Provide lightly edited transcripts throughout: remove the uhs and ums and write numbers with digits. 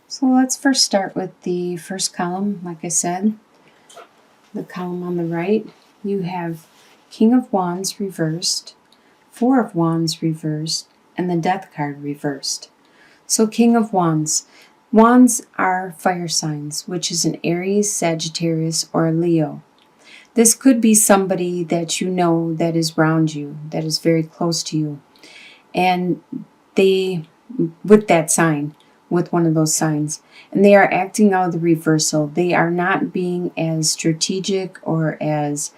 So let's first start with the first column. Like I said, the column on the right, you have King of Wands reversed, Four of Wands reversed, and the Death card reversed. So King of Wands. Wands are fire signs, which is an Aries, Sagittarius, or a Leo. This could be somebody that you know that is around you, that is very close to you. And they, with that sign, with one of those signs, and they are acting out of the reversal. They are not being as strategic or as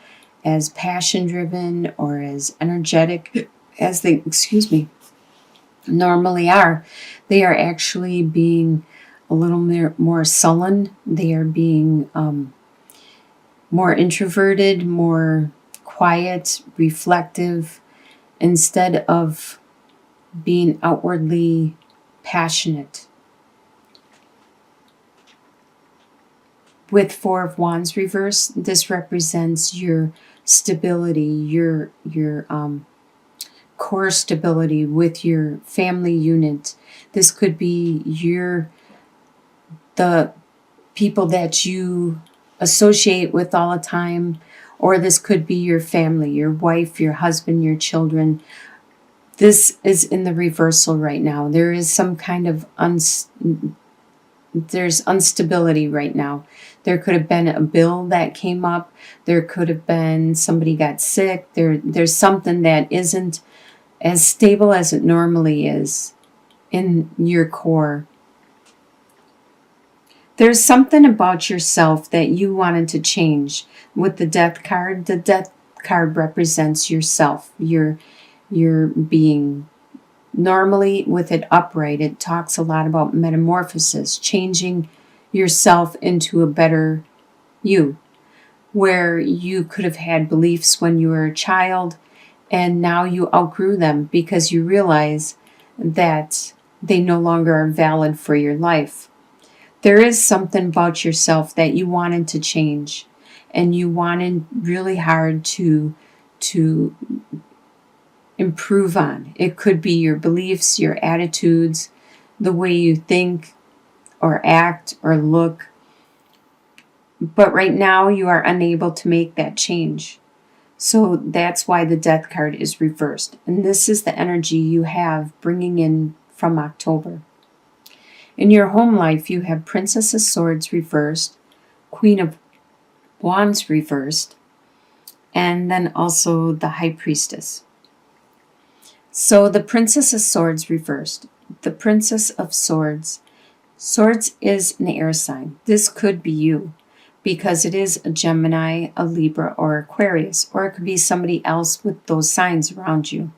passion driven or as energetic as they normally are. They are actually being a little more sullen. They are being more introverted, more quiet, reflective, instead of being outwardly passionate. With Four of Wands reversed, this represents your stability, your core stability with your family unit. This could be the people that you associate with all the time, or this could be your family, your wife, your husband, your children. This is in the reversal right now. There is some kind of there's instability right now. There could have been a bill that came up. There could have been somebody got sick. There's something that isn't as stable as it normally is in your core. There's something about yourself that you wanted to change. With the Death card, the Death card represents yourself, your being. Normally, with it upright, it talks a lot about metamorphosis, changing yourself into a better you, where you could have had beliefs when you were a child, and now you outgrew them because you realize that they no longer are valid for your life. There is something about yourself that you wanted to change, and you wanted really hard to improve on. It could be your beliefs, your attitudes, the way you think or act or look. But right now you are unable to make that change. So that's why the Death card is reversed. And this is the energy you have bringing in from October. In your home life, you have Princess of Swords reversed, Queen of Wands reversed, and then also the High Priestess. So the Princess of Swords reversed. The Princess of Swords. Swords is an air sign. This could be you, because it is a Gemini, a Libra, or Aquarius, or it could be somebody else with those signs around you.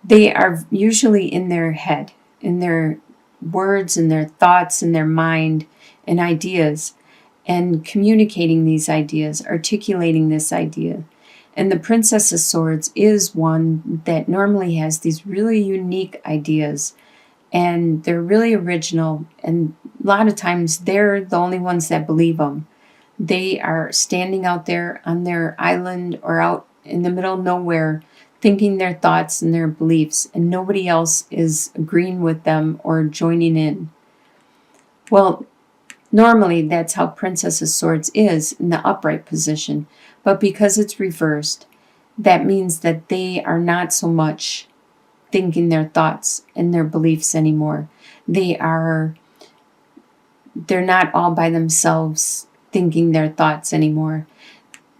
They are usually in their head, in their words, in their thoughts, in their mind, and ideas, and communicating these ideas, articulating this idea. And the Princess of Swords is one that normally has these really unique ideas, and they're really original, and a lot of times they're the only ones that believe them. They are standing out there on their island or out in the middle of nowhere thinking their thoughts and their beliefs, and nobody else is agreeing with them or joining in. Well, normally that's how Princess of Swords is in the upright position, but because it's reversed, that means that they are not so much thinking their thoughts and their beliefs anymore. They're not all by themselves thinking their thoughts anymore.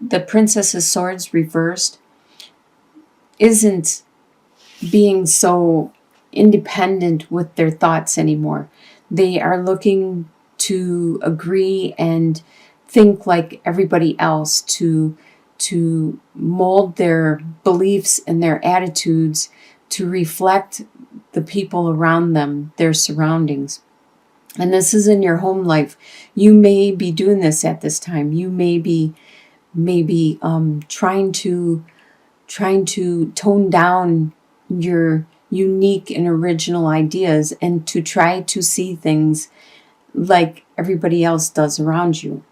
The Princess of Swords reversed isn't being so independent with their thoughts anymore. They are looking to agree and think like everybody else, to mold their beliefs and their attitudes to reflect the people around them, their surroundings. And this is in your home life. You may be doing this at this time. You may be trying to tone down your unique and original ideas and to try to see things like everybody else does around you.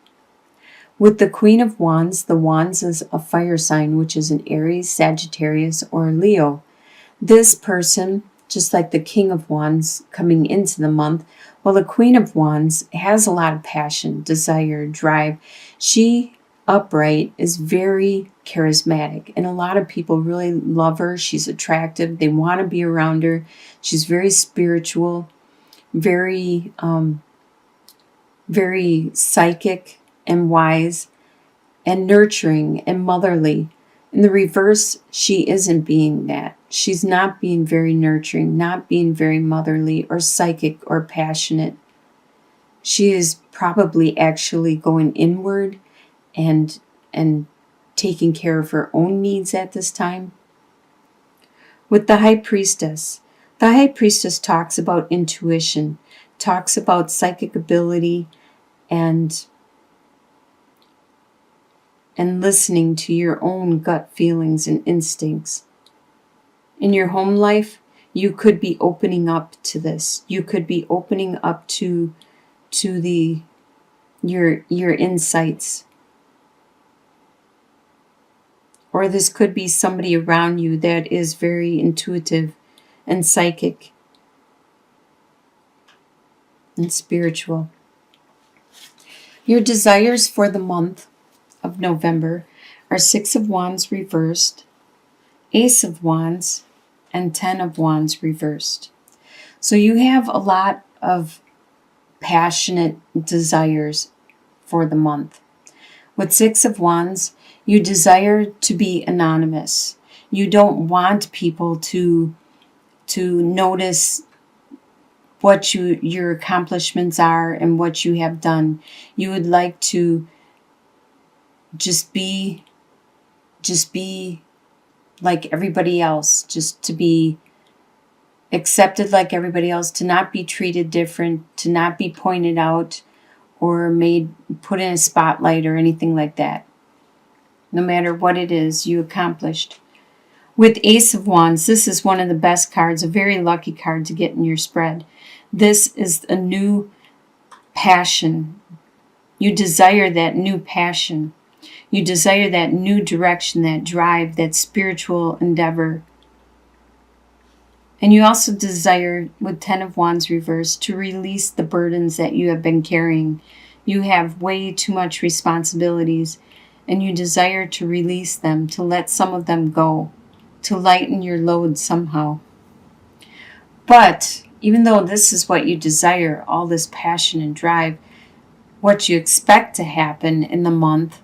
With the Queen of Wands, the Wands is a fire sign, which is an Aries, Sagittarius, or Leo. This person just like the King of Wands coming into the month. Well, the Queen of Wands has a lot of passion, desire, drive. She, upright, is very charismatic, and a lot of people really love her. She's attractive. They want to be around her. She's very spiritual, very, very psychic and wise and nurturing and motherly. In the reverse, she isn't being that. She's not being very nurturing, not being very motherly or psychic or passionate. She is probably actually going inward and taking care of her own needs at this time. With the High Priestess talks about intuition, talks about psychic ability and listening to your own gut feelings and instincts. In your home life, you could be opening up to this. You could be opening up to your insights. Or this could be somebody around you that is very intuitive and psychic and spiritual. Your desires for the month of November are 6 of Wands reversed, Ace of Wands, and 10 of Wands reversed. So you have a lot of passionate desires for the month. With 6 of Wands, you desire to be anonymous. You don't want people to notice what your accomplishments are and what you have done. You would like to just be like everybody else, just to be accepted like everybody else, to not be treated different, to not be pointed out or put in a spotlight or anything like that. No matter what it is you accomplished. With Ace of Wands, this is one of the best cards, a very lucky card to get in your spread. This is a new passion. You desire that new passion. You desire that new direction, that drive, that spiritual endeavor. And you also desire, with 10 of Wands reversed, to release the burdens that you have been carrying. You have way too much responsibilities, and you desire to release them, to let some of them go, to lighten your load somehow. But even though this is what you desire, all this passion and drive, what you expect to happen in the month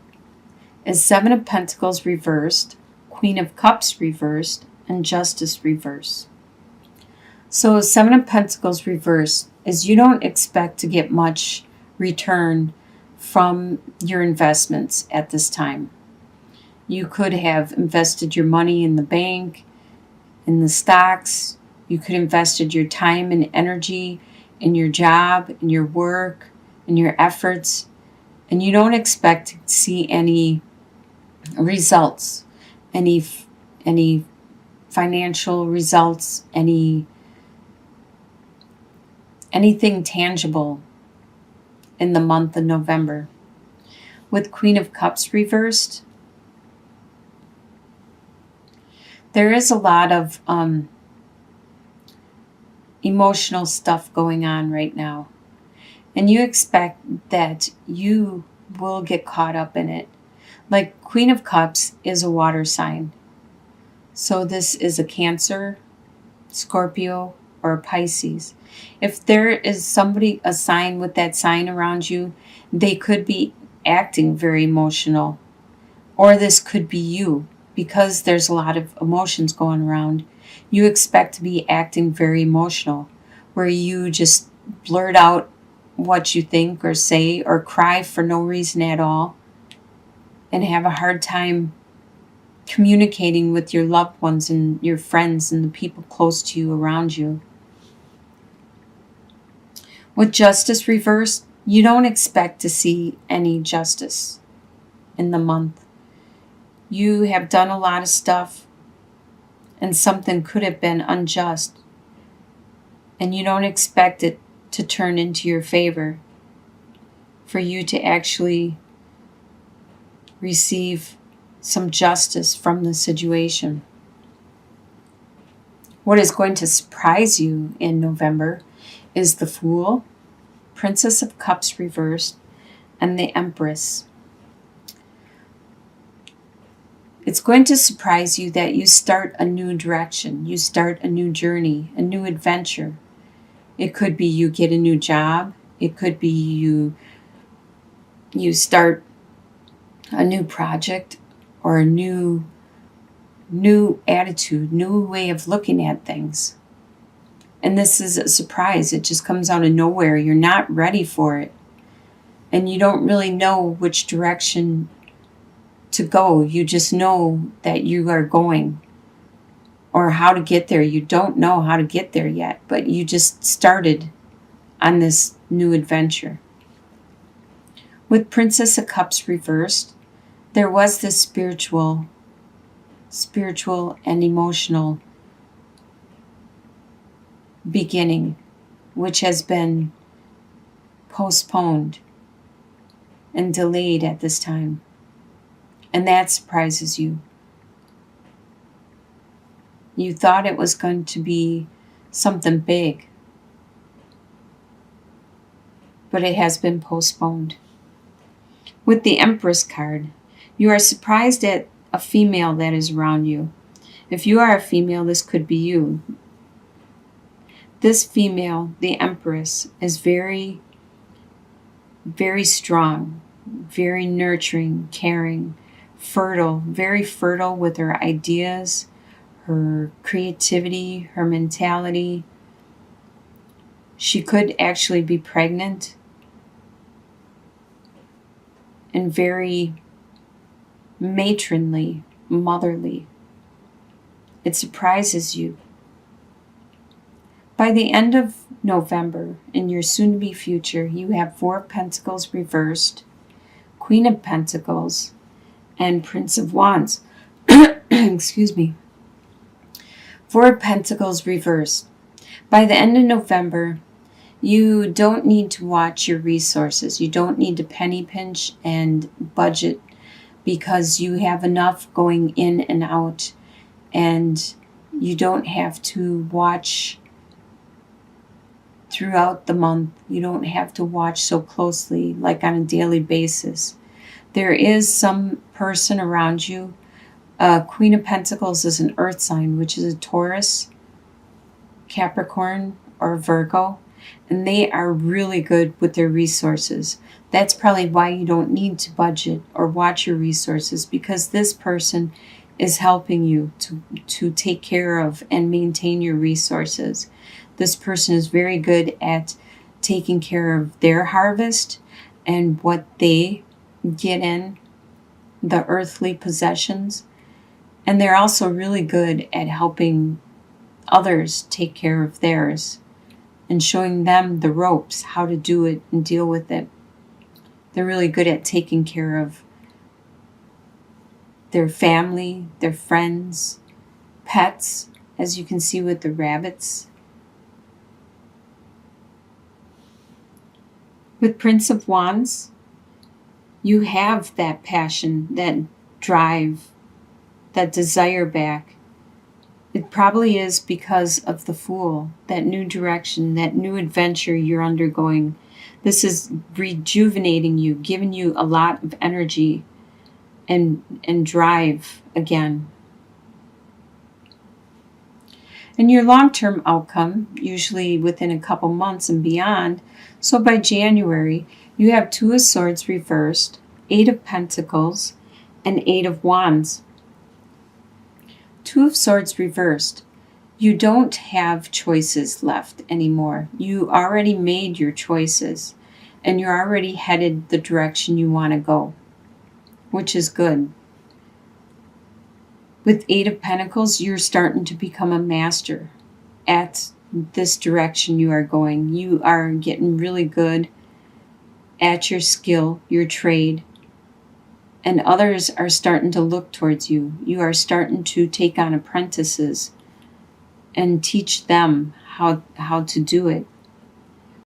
is 7 of Pentacles reversed, Queen of Cups reversed, and Justice reversed. So 7 of Pentacles reversed is you don't expect to get much return from your investments at this time. You could have invested your money in the bank, in the stocks. You could have invested your time and energy in your job, in your work, in your efforts, and you don't expect to see any results, any financial results, anything tangible in the month of November. With Queen of Cups reversed, there is a lot of emotional stuff going on right now. And you expect that you will get caught up in it. Like Queen of Cups is a water sign. So this is a Cancer, Scorpio, or a Pisces. If there is a sign with that sign around you, they could be acting very emotional. Or this could be you, because there's a lot of emotions going around. You expect to be acting very emotional, where you just blurt out what you think or say or cry for no reason at all and have a hard time communicating with your loved ones and your friends and the people close to you around you. With Justice reversed, you don't expect to see any justice in the month. You have done a lot of stuff and something could have been unjust, and you don't expect it to turn into your favor, for you to actually receive some justice from the situation. What is going to surprise you in November is the Fool, Princess of Cups reversed, and the Empress. It's going to surprise you that you start a new direction, you start a new journey, a new adventure. It could be you get a new job. It could be you start a new project or a new attitude, new way of looking at things. And this is a surprise. It just comes out of nowhere. You're not ready for it. And you don't really know which direction to go. You just know that you are going, or how to get there. You don't know how to get there yet, but you just started on this new adventure. With Princess of Cups reversed, there was this spiritual and emotional beginning, which has been postponed and delayed at this time. And that surprises you. You thought it was going to be something big, but it has been postponed. With the Empress card, you are surprised at a female that is around you. If you are a female, this could be you. This female, the Empress, is very, very strong, very nurturing, caring, fertile, very fertile with her ideas, her creativity, her mentality. She could actually be pregnant and very matronly, motherly. It surprises you. By the end of November, in your soon-to-be future, you have Four of Pentacles reversed, Queen of Pentacles, and Prince of Wands. Excuse me. Four of Pentacles reversed. By the end of November, you don't need to watch your resources. You don't need to penny pinch and budget, because you have enough going in and out, and you don't have to watch throughout the month. You don't have to watch so closely, like on a daily basis. There is some person around you. Queen of Pentacles is an earth sign, which is a Taurus, Capricorn, or Virgo, and they are really good with their resources. That's probably why you don't need to budget or watch your resources, because this person is helping you to take care of and maintain your resources. This person is very good at taking care of their harvest and what they get in, the earthly possessions. And they're also really good at helping others take care of theirs and showing them the ropes, how to do it and deal with it. They're really good at taking care of their family, their friends, pets, as you can see with the rabbits. With Prince of Wands, you have that passion, that drive, that desire back. It probably is because of the Fool, that new direction, that new adventure you're undergoing. This is rejuvenating you, giving you a lot of energy and drive again. And your long-term outcome, usually within a couple months and beyond, so by January, you have Two of Swords reversed, Eight of Pentacles, and Eight of Wands. Two of Swords reversed. You don't have choices left anymore. You already made your choices, and you're already headed the direction you want to go, which is good. With Eight of Pentacles, you're starting to become a master at this direction you are going. You are getting really good at your skill, your trade, and others are starting to look towards you. You are starting to take on apprentices and teach them how to do it.